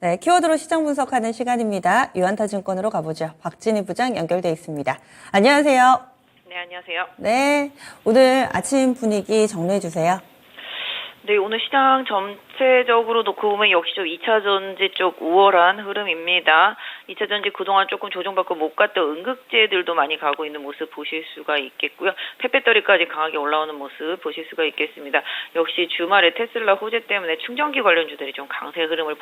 네, 키워드로 시장 분석하는 시간입니다. 유한타증권으로 가보죠. 박진희 부장 연결돼 있습니다. 안녕하세요. 네, 안녕하세요. 네, 오늘 아침 분위기 정리해 주세요. 네, 오늘 시장 전체적으로 놓고 보면 역시 좀 2차 전지 쪽 우월한 흐름입니다. 2차 전지 그동안 조금 조정받고 못 갔던 응급제들도 많이 가고 있는 모습 보실 수가 있겠고요. 펫배터리까지 강하게 올라오는 모습 보실 수가 있겠습니다. 역시 주말에 테슬라 호재 때문에 충전기 관련주들이 좀 강세 흐름을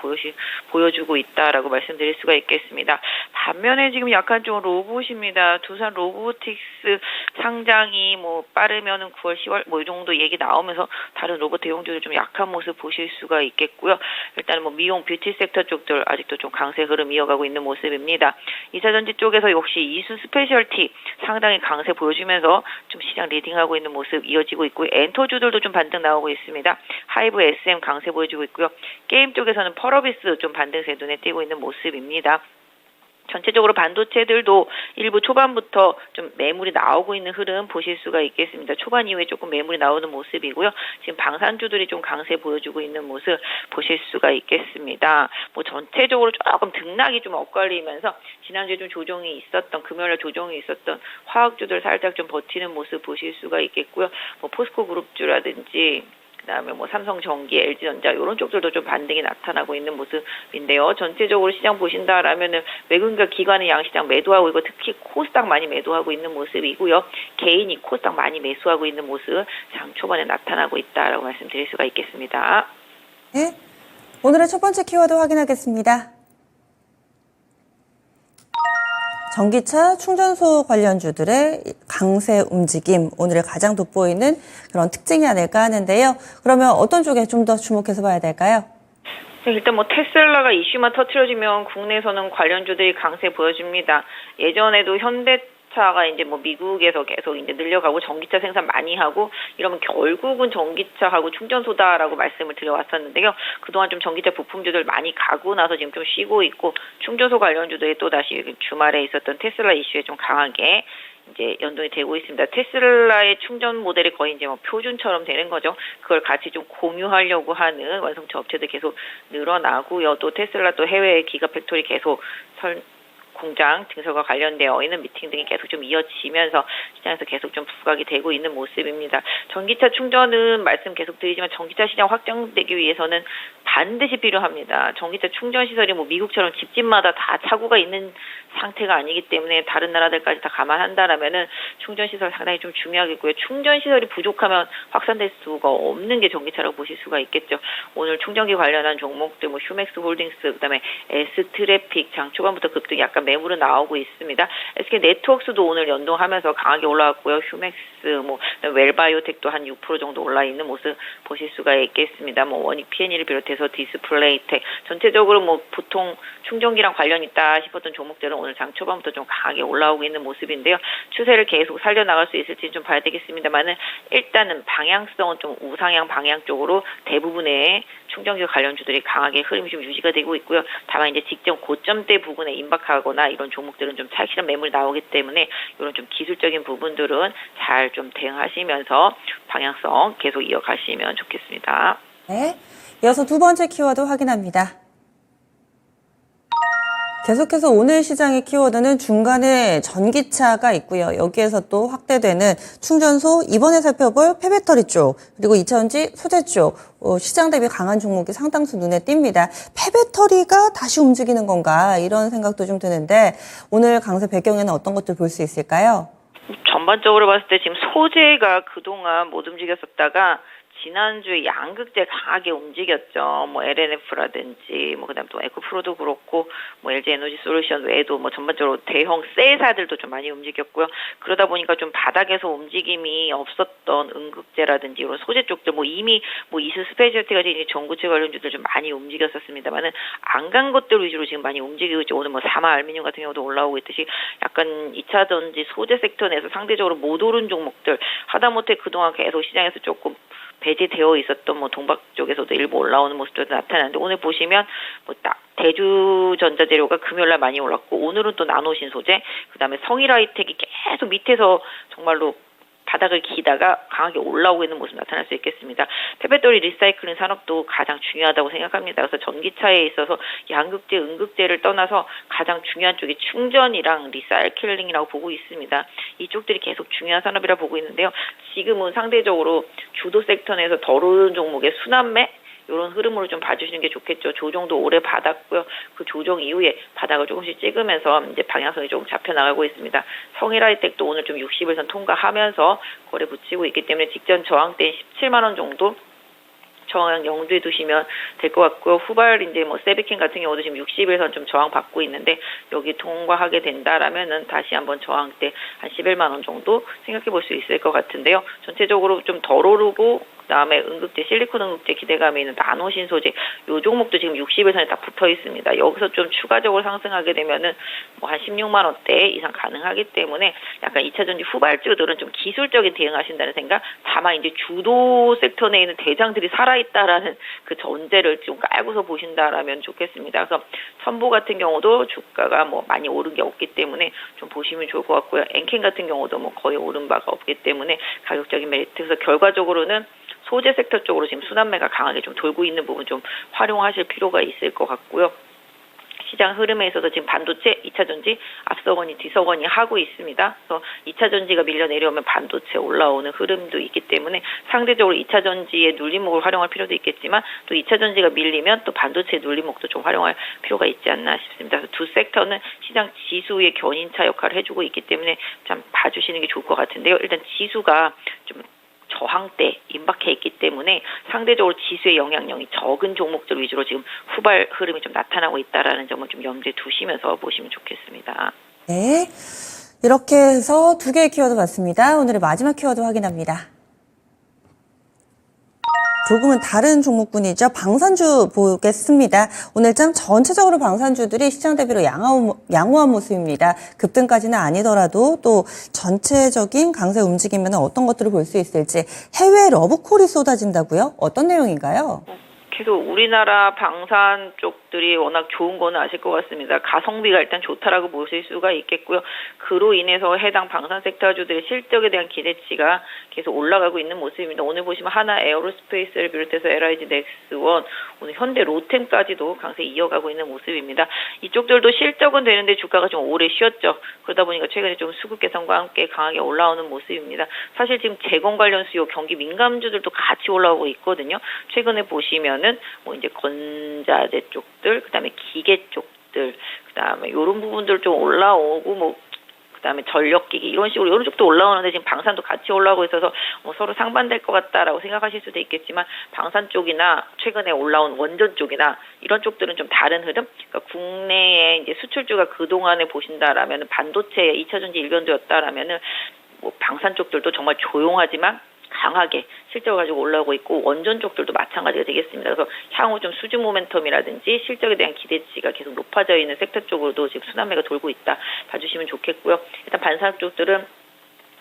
보여주고 있다라고 말씀드릴 수가 있겠습니다. 반면에 지금 약간 좀 로봇입니다. 두산 로보틱스 상장이 빠르면은 9월, 10월 이 정도 얘기 나오면서 다른 로봇 대형주들 좀 약한 모습 보실 수가 있겠고요. 일단 미용 뷰티 섹터 쪽들 아직도 좀 강세 흐름 이어가고 있는 모습입니다. 2차전지 쪽에서 역시 이수 스페셜티 상당히 강세 보여주면서 좀 시장 리딩하고 있는 모습 이어지고 있고요. 엔터주들도 좀 반등 나오고 있습니다. 하이브 SM 강세 보여주고 있고요. 게임 쪽에서는 펄어비스 좀 반등세 눈에 띄고 있는 모습입니다. 전체적으로 반도체들도 일부 초반부터 좀 매물이 나오고 있는 흐름 보실 수가 있겠습니다. 초반 이후에 조금 매물이 나오는 모습이고요. 지금 방산주들이 좀 강세 보여주고 있는 모습 보실 수가 있겠습니다. 전체적으로 조금 등락이 좀 엇갈리면서 지난주에 좀 조정이 있었던 금요일에 조정이 있었던 화학주들 살짝 좀 버티는 모습 보실 수가 있겠고요. 포스코 그룹주라든지 그다음에 삼성전기, LG전자 이런 쪽들도 좀 반등이 나타나고 있는 모습인데요. 전체적으로 시장 보신다라면은 외국인과 기관의 양시장 매도하고 있고 특히 코스닥 많이 매도하고 있는 모습이고요. 개인이 코스닥 많이 매수하고 있는 모습 장 초반에 나타나고 있다라고 말씀드릴 수가 있겠습니다. 네, 오늘의 첫 번째 키워드 확인하겠습니다. 전기차 충전소 관련주들의 강세 움직임, 오늘의 가장 돋보이는 그런 특징이 아닐까 하는데요. 그러면 어떤 쪽에 좀 더 주목해서 봐야 될까요? 네, 일단 테슬라가 이슈만 터트려지면 국내에서는 관련주들이 강세 보여줍니다. 예전에도 현대차가 이제 미국에서 계속 이제 늘려가고 전기차 생산 많이 하고 이러면 결국은 전기차하고 충전소다라고 말씀을 드려왔었는데요. 그동안 좀 전기차 부품주들 많이 가고 나서 지금 좀 쉬고 있고 충전소 관련주들이 또 다시 주말에 있었던 테슬라 이슈에 좀 강하게 이제 연동이 되고 있습니다. 테슬라의 충전 모델이 거의 이제 표준처럼 되는 거죠. 그걸 같이 좀 공유하려고 하는 완성차 업체들 계속 늘어나고요. 또 테슬라 또 해외 기가 팩토리 계속 공장 증설과 관련되어 있는 미팅 등이 계속 좀 이어지면서 시장에서 계속 좀 부각이 되고 있는 모습입니다. 전기차 충전은 말씀 계속 드리지만 전기차 시장 확장되기 위해서는 반드시 필요합니다. 전기차 충전 시설이 미국처럼 집집마다 다 차고가 있는 상태가 아니기 때문에 다른 나라들까지 다 감안한다라면은 충전 시설 상당히 좀 중요하겠고요. 충전 시설이 부족하면 확산될 수가 없는 게 전기차라고 보실 수가 있겠죠. 오늘 충전기 관련한 종목들 휴맥스 홀딩스 그다음에 S트래픽 장 초반부터 급등이 약간 매물은 나오고 있습니다. SK 네트워크스도 오늘 연동하면서 강하게 올라왔고요. 휴맥스 웰바이오텍도 한 6% 정도 올라 있는 모습 보실 수가 있겠습니다. 원익 P&E를 비롯해서 디스플레이텍 전체적으로 보통 충전기랑 관련 있다 싶었던 종목들은 오늘 장 초반부터 좀 강하게 올라오고 있는 모습인데요. 추세를 계속 살려나갈 수 있을지는 좀 봐야 되겠습니다만은 일단은 방향성은 좀 우상향 방향 쪽으로 대부분의 충전기 관련주들이 강하게 흐름이 좀 유지가 되고 있고요. 다만 이제 직전 고점대 부분에 임박하거나 이런 종목들은 좀 차익실현 매물이 나오기 때문에 이런 좀 기술적인 부분들은 잘 좀 대응하시면서 방향성 계속 이어가시면 좋겠습니다. 네, 이어서 두 번째 키워드 확인합니다. 계속해서 오늘 시장의 키워드는 중간에 전기차가 있고요. 여기에서 또 확대되는 충전소, 이번에 살펴볼 폐배터리 쪽, 그리고 2차전지 소재 쪽, 시장 대비 강한 종목이 상당수 눈에 띕니다. 폐배터리가 다시 움직이는 건가 이런 생각도 좀 드는데 오늘 강세 배경에는 어떤 것들 볼 수 있을까요? 전반적으로 봤을 때 지금 소재가 그동안 못 움직였었다가 지난주에 양극재 강하게 움직였죠. LNF라든지, 그다음 또 에코프로도 그렇고, LG 에너지 솔루션 외에도 전반적으로 대형 셀사들도 좀 많이 움직였고요. 그러다 보니까 좀 바닥에서 움직임이 없었던 응급재라든지 이런 소재 쪽들, 이미 이수 스페셜티 같은 전구체 관련주들 좀 많이 움직였었습니다만은 안 간 것들 위주로 지금 많이 움직이고 있죠. 오늘 사마 알루미늄 같은 경우도 올라오고 있듯이 약간 2차 전지 소재 섹터 내에서 상대적으로 못 오른 종목들 하다못해 그동안 계속 시장에서 조금 배제되어 있었던 동박 쪽에서도 일부 올라오는 모습도 나타나는데 오늘 보시면 대주전자재료가 금요일날 많이 올랐고 오늘은 또 나노신소재 그다음에 성일하이텍이 계속 밑에서 정말로 바닥을 기다가 강하게 올라오고 있는 모습 나타날 수 있겠습니다. 폐배터리 리사이클링 산업도 가장 중요하다고 생각합니다. 그래서 전기차에 있어서 양극재, 음극재를 떠나서 가장 중요한 쪽이 충전이랑 리사이클링이라고 보고 있습니다. 이쪽들이 계속 중요한 산업이라 보고 있는데요. 지금은 상대적으로 주도 섹터 내에서 덜 오른 종목의 순환매 이런 흐름으로 좀 봐주시는 게 좋겠죠. 조정도 오래 받았고요. 그 조정 이후에 바닥을 조금씩 찍으면서 이제 방향성이 조금 잡혀 나가고 있습니다. 성일하이텍도 오늘 좀 60일선 통과하면서 거래 붙이고 있기 때문에 직전 저항대인 17만 원 정도 저항 염두에 두시면 될 것 같고요. 후발 이제 뭐 세비킨 같은 경우도 지금 60일선 좀 저항 받고 있는데 여기 통과하게 된다라면은 다시 한번 저항대 한 11만 원 정도 생각해 볼 수 있을 것 같은데요. 전체적으로 좀 덜 오르고 그다음에 음극재, 실리콘 음극재 기대감이 있는 나노 신소재 요 종목도 지금 60일선에 딱 붙어 있습니다. 여기서 좀 추가적으로 상승하게 되면은 뭐 한 16만 원대 이상 가능하기 때문에 약간 2차전지 후발주들은 좀 기술적인 대응하신다는 생각. 다만 이제 주도 섹터 내에 있는 대장들이 살아있다라는 그 전제를 좀 깔고서 보신다라면 좋겠습니다. 그래서 첨보 같은 경우도 주가가 뭐 많이 오른 게 없기 때문에 좀 보시면 좋을 것 같고요. 엔캔 같은 경우도 뭐 거의 오른 바가 없기 때문에 가격적인 메리트. 그래서 결과적으로는 소재 섹터 쪽으로 지금 순환매가 강하게 좀 돌고 있는 부분 좀 활용하실 필요가 있을 것 같고요. 시장 흐름에 있어서 지금 반도체, 2차전지 앞서거니 뒤서거니 하고 있습니다. 그래서 2차전지가 밀려 내려오면 반도체 올라오는 흐름도 있기 때문에 상대적으로 2차전지의 눌림목을 활용할 필요도 있겠지만 또 2차전지가 밀리면 또 반도체의 눌림목도 좀 활용할 필요가 있지 않나 싶습니다. 그래서 두 섹터는 시장 지수의 견인차 역할을 해주고 있기 때문에 참 봐주시는 게 좋을 것 같은데요. 일단 지수가 좀 저항대 임박해 있기 때문에 상대적으로 지수의 영향력이 적은 종목들 위주로 지금 후발 흐름이 좀 나타나고 있다라는 점을 좀 염두에 두시면서 보시면 좋겠습니다. 네. 이렇게 해서 두 개의 키워드 봤습니다. 오늘의 마지막 키워드 확인합니다. 조금은 다른 종목군이죠. 방산주 보겠습니다. 오늘장 전체적으로 방산주들이 시장 대비로 양호한 모습입니다. 급등까지는 아니더라도 또 전체적인 강세 움직이면 어떤 것들을 볼 수 있을지. 해외 러브콜이 쏟아진다고요? 어떤 내용인가요? 계속 우리나라 방산 쪽들이 워낙 좋은 거는 아실 것 같습니다. 가성비가 일단 좋다라고 보실 수가 있겠고요. 그로 인해서 해당 방산 섹터주들의 실적에 대한 기대치가 계속 올라가고 있는 모습입니다. 오늘 보시면 하나 에어로스페이스를 비롯해서 LIG 넥스원, 오늘 현대 로템까지도 강세 이어가고 있는 모습입니다. 이쪽들도 실적은 되는데 주가가 좀 오래 쉬었죠. 그러다 보니까 최근에 좀 수급 개선과 함께 강하게 올라오는 모습입니다. 사실 지금 재건 관련 수요, 경기 민감주들도 같이 올라오고 있거든요. 최근에 보시면은 뭐 이제 건자재 쪽들, 그다음에 기계 쪽들, 그다음에 이런 부분들 좀 올라오고 뭐 그다음에 전력기기 이런 식으로 이런 쪽도 올라오는데 지금 방산도 같이 올라오고 있어서 뭐 서로 상반될 것 같다라고 생각하실 수도 있겠지만 방산 쪽이나 최근에 올라온 원전 쪽이나 이런 쪽들은 좀 다른 흐름. 그러니까 국내에 이제 수출주가 그 동안에 보신다라면 반도체 2차전지 일변도였다라면은 뭐 방산 쪽들도 정말 조용하지만 강하게 실적을 가지고 올라오고 있고 원전 쪽들도 마찬가지가 되겠습니다. 그래서 향후 좀 수주 모멘텀이라든지 실적에 대한 기대치가 계속 높아져 있는 섹터 쪽으로도 지금 순환매가 돌고 있다 봐주시면 좋겠고요. 일단 반산 쪽들은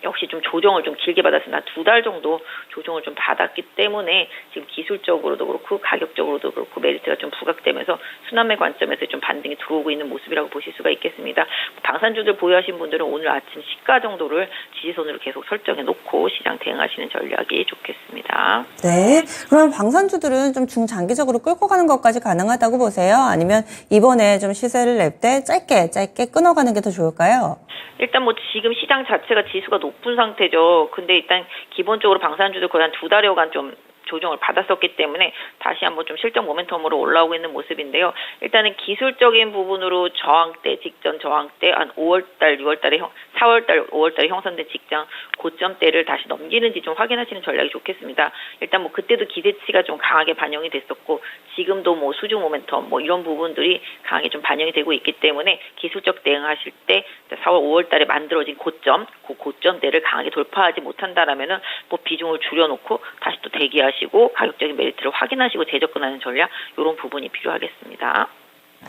역시 좀 조정을 좀 길게 받았습니다. 2달 정도 조정을 좀 받았기 때문에 지금 기술적으로도 그렇고 가격적으로도 그렇고 메리트가 좀 부각되면서 순환매 관점에서 좀 반등이 들어오고 있는 모습이라고 보실 수가 있겠습니다. 방산주들 보유하신 분들은 오늘 아침 시가 정도를 지지선으로 계속 설정해 놓고 시장 대응하시는 전략이 좋겠습니다. 네. 그럼 방산주들은 좀 중장기적으로 끌고 가는 것까지 가능하다고 보세요? 아니면 이번에 좀 시세를 낼 때 짧게 끊어가는 게 더 좋을까요? 일단 뭐 지금 시장 자체가 지수가 높은 상태죠. 근데 일단 기본적으로 방산주들 거의 한 2달여간 좀 조정을 받았었기 때문에 다시 한번 좀 실적 모멘텀으로 올라오고 있는 모습인데요. 일단은 기술적인 부분으로 저항대, 직전 저항대 한 5월달, 6월달에 4월달, 5월달에 형성된 직전 고점대를 다시 넘기는지 좀 확인하시는 전략이 좋겠습니다. 일단 뭐 그때도 기대치가 좀 강하게 반영이 됐었고 지금도 뭐 수주 모멘텀 뭐 이런 부분들이 강하게 좀 반영이 되고 있기 때문에 기술적 대응하실 때 4월, 5월달에 만들어진 고점, 그 고점대를 강하게 돌파하지 못한다라면은 뭐 비중을 줄여놓고 다시 또 대기하시고 가격적인 메리트를 확인하시고 재접근하는 전략 이런 부분이 필요하겠습니다.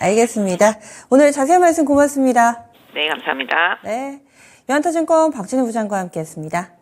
알겠습니다. 오늘 자세한 말씀 고맙습니다. 네, 감사합니다. 네. 유한타증권 박진우 부장과 함께했습니다.